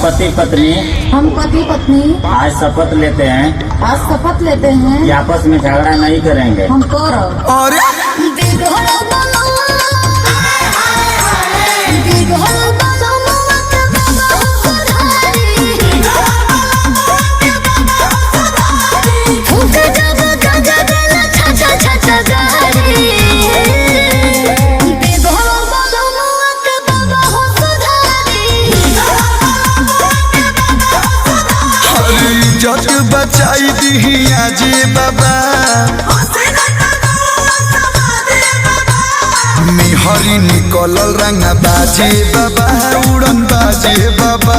पति पत्नी आज शपथ लेते हैं कि आपस में झगड़ा नहीं करेंगे। हम करो और जग बचाई दी आजे बाबा मेहरी निकल रंगा बाजे बाबा उड़न बाजे बाबा।